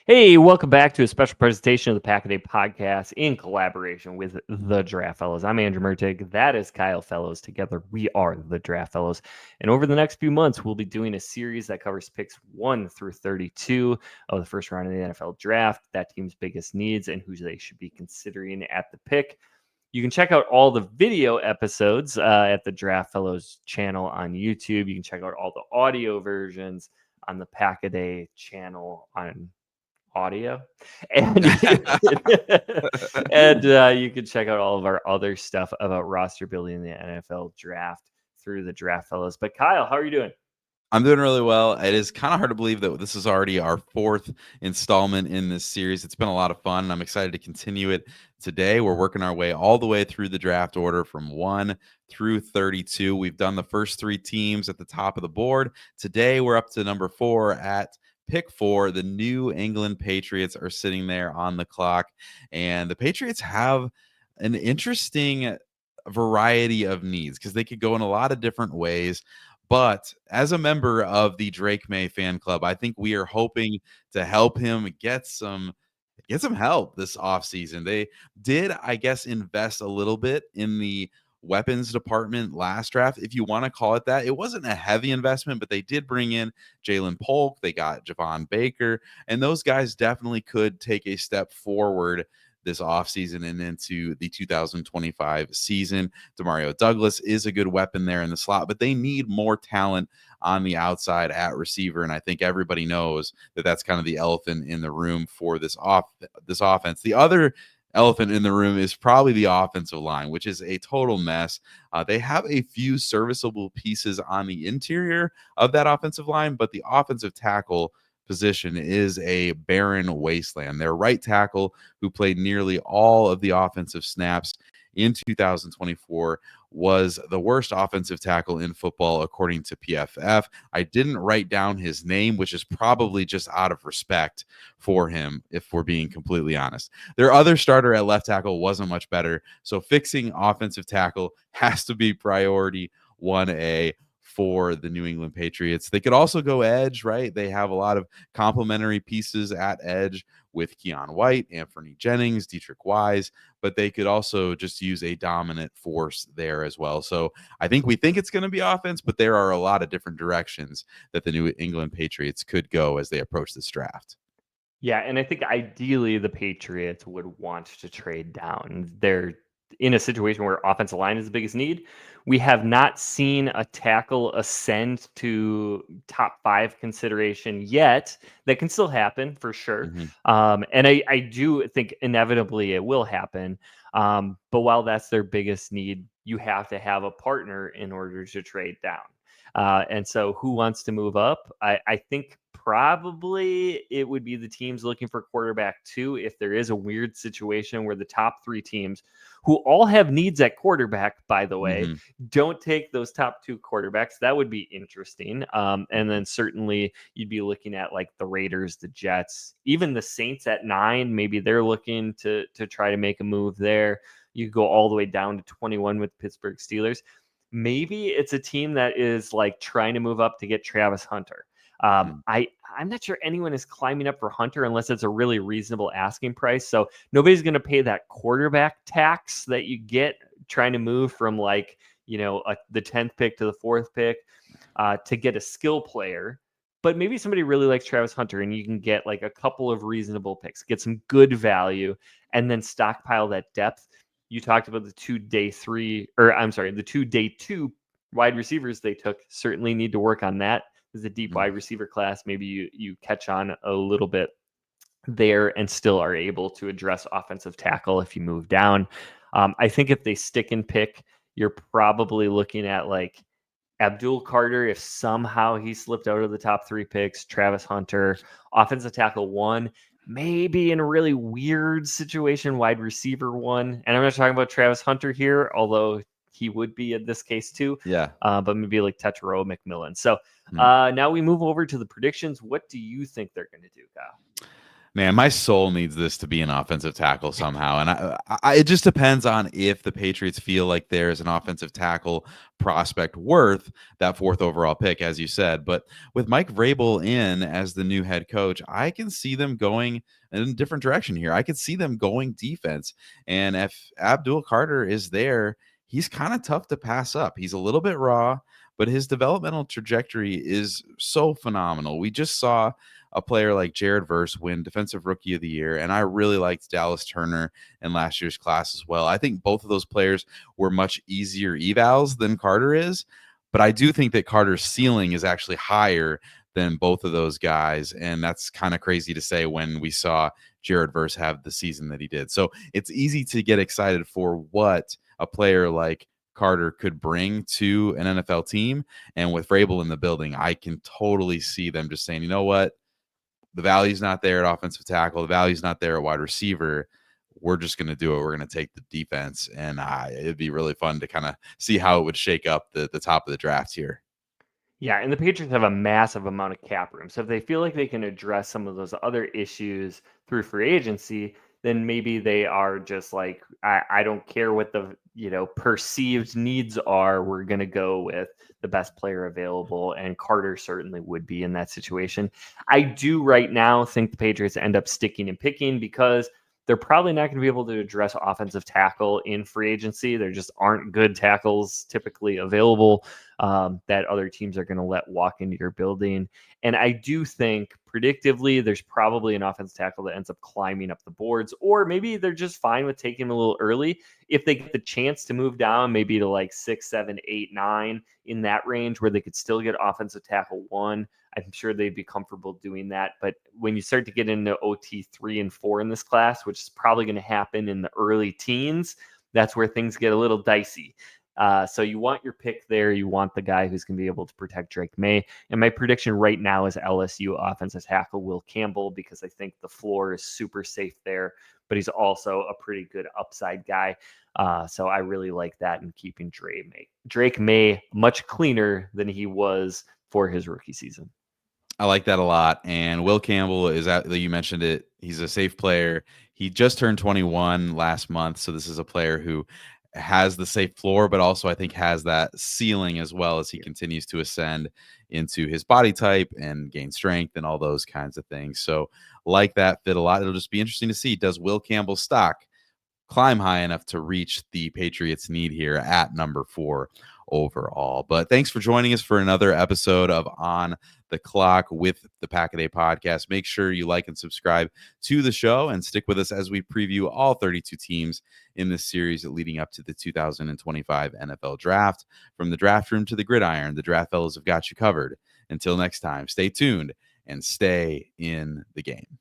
Hey, welcome back to a special presentation of the Pack a Day podcast in collaboration with the Draft Fellows. I'm Andrew Mertig. That is Kyle Fellows. Together, we are the Draft Fellows. And over the next few months, we'll be doing a series that covers picks 1 through 32 of the first round of the NFL draft, that team's biggest needs, and who they should be considering at the pick. You can check out all the video episodes at the Draft Fellows channel on YouTube. You can check out all the audio versions on the Pack a Day channel on audio, and you can check out all of our other stuff about roster building in the NFL draft through the Draft Fellows. But Kyle, how are you doing? I'm doing really well. It is kind of hard to believe that this is already our fourth installment in this series. It's been a lot of fun, and I'm excited to continue it today. We're working our way all the way through the draft order from 1 through 32. We've done the first 3 teams at the top of the board. Today, we're up to number 4 at pick 4. The New England Patriots are sitting there on the clock, and the Patriots have an interesting variety of needs because they could go in a lot of different ways. But as a member of the Drake May fan club, I think we are hoping to help him get some help this offseason. They did, I guess, invest a little bit in the weapons department last draft, if you want to call it that. It wasn't a heavy investment, but they did bring in Jalen Polk. They got Javon Baker, and those guys definitely could take a step forward this offseason and into the 2025 season. Demario Douglas is a good weapon there in the slot, but they need more talent on the outside at receiver. And I think everybody knows that that's kind of the elephant in the room for this offense. The other elephant in the room is probably the offensive line, which is a total mess. They have a few serviceable pieces on the interior of that offensive line, but the offensive tackle position is a barren wasteland. Their right tackle, who played nearly all of the offensive snaps in 2024, was the worst offensive tackle in football, according to PFF. I didn't write down his name, which is probably just out of respect for him, if we're being completely honest. Their other starter at left tackle wasn't much better. So fixing offensive tackle has to be priority 1A for the New England Patriots. They could also go edge, right? They have a lot of complementary pieces at edge with Keon White, Anthony Jennings, Dietrich Wise, but they could also just use a dominant force there as well. So we think it's going to be offense, but there are a lot of different directions that the New England Patriots could go as they approach this draft. Yeah, and I think ideally the Patriots would want to trade down. They're in a situation where offensive line is the biggest need. We have not seen a tackle ascend to top 5 consideration yet. That can still happen for sure. Mhm. And I do think inevitably it will happen. But while that's their biggest need, you have to have a partner in order to trade down. And so who wants to move up? I think probably it would be the teams looking for quarterback too. If there is a weird situation where the top 3 teams, who all have needs at quarterback, by the way, Mhm. don't take those top 2 quarterbacks, that would be interesting. And then certainly you'd be looking at like the Raiders, the Jets, even the Saints at 9. Maybe they're looking to try to make a move there. You go all the way down to 21 with Pittsburgh Steelers. Maybe it's a team that is like trying to move up to get Travis Hunter. Mhm. I'm not sure anyone is climbing up for Hunter unless it's a really reasonable asking price. So nobody's going to pay that quarterback tax that you get trying to move from like the 10th pick to the 4th pick to get a skill player. But maybe somebody really likes Travis Hunter, and you can get like a couple of reasonable picks, get some good value, and then stockpile that depth. You talked about the 2 day 3, or I'm sorry, the 2 day 2 wide receivers they took. Certainly need to work on that. There's a deep Mhm. wide receiver class. Maybe you catch on a little bit there and still are able to address offensive tackle if you move down. I think if they stick and pick, you're probably looking at like Abdul Carter, if somehow he slipped out of the top 3 picks, Travis Hunter, offensive tackle 1, maybe in a really weird situation, wide receiver 1. And I'm not talking about Travis Hunter here, although he would be in this case too, Yeah. but maybe like Tetero McMillan. So Mhm. now we move over to the predictions. What do you think they're going to do, Kyle? Man, my soul needs this to be an offensive tackle somehow, and it just depends on if the Patriots feel like there's an offensive tackle prospect worth that fourth overall pick, as you said. But with Mike Vrabel in as the new head coach, I can see them going in a different direction here. I could see them going defense, and if Abdul Carter is there, he's kind of tough to pass up. He's a little bit raw, but his developmental trajectory is so phenomenal. We just saw a player like Jared Verse win Defensive Rookie of the Year, and I really liked Dallas Turner in last year's class as well. I think both of those players were much easier evals than Carter is, but I do think that Carter's ceiling is actually higher than both of those guys, and that's kind of crazy to say when we saw Jared Verse have the season that he did. So it's easy to get excited for what a player like Carter could bring to an NFL team. And with Vrabel in the building, I can totally see them just saying, you know what? The value's not there at offensive tackle. The value's not there at wide receiver. We're just going to do it. We're going to take the defense. And it'd be really fun to kind of see how it would shake up the top of the draft here. Yeah, and the Patriots have a massive amount of cap room. So if they feel like they can address some of those other issues through free agency, then maybe they are just like, I don't care what the perceived needs are. We're gonna go with the best player available, and Carter certainly would be in that situation. I do right now think the Patriots end up sticking and picking because they're probably not going to be able to address offensive tackle in free agency. There just aren't good tackles typically available that other teams are going to let walk into your building. And I do think predictively, there's probably an offensive tackle that ends up climbing up the boards, or maybe they're just fine with taking him a little early. If they get the chance to move down, maybe to like 6, 7, 8, 9 in that range where they could still get offensive tackle 1, I'm sure they'd be comfortable doing that. But when you start to get into OT 3 and 4 in this class, which is probably going to happen in the early teens, that's where things get a little dicey. So you want your pick there. You want the guy who's going to be able to protect Drake May. And my prediction right now is LSU offensive tackle Will Campbell, because I think the floor is super safe there, but he's also a pretty good upside guy. So I really like that in keeping Drake May much cleaner than he was for his rookie season. I like that a lot. And Will Campbell is out. You mentioned it. He's a safe player. He just turned 21 last month. So this is a player who has the safe floor, but also I think has that ceiling as well as he continues to ascend into his body type and gain strength and all those kinds of things. So like that fit a lot. It'll just be interesting to see, does Will Campbell's stock climb high enough to reach the Patriots' need here at number 4 overall. But thanks for joining us for another episode of On the Clock with the Pack a Day podcast. Make sure you like and subscribe to the show and stick with us as we preview all 32 teams in this series leading up to the 2025 NFL Draft. From the draft room to the gridiron, the Draft Fellows have got you covered. Until next time, stay tuned and stay in the game.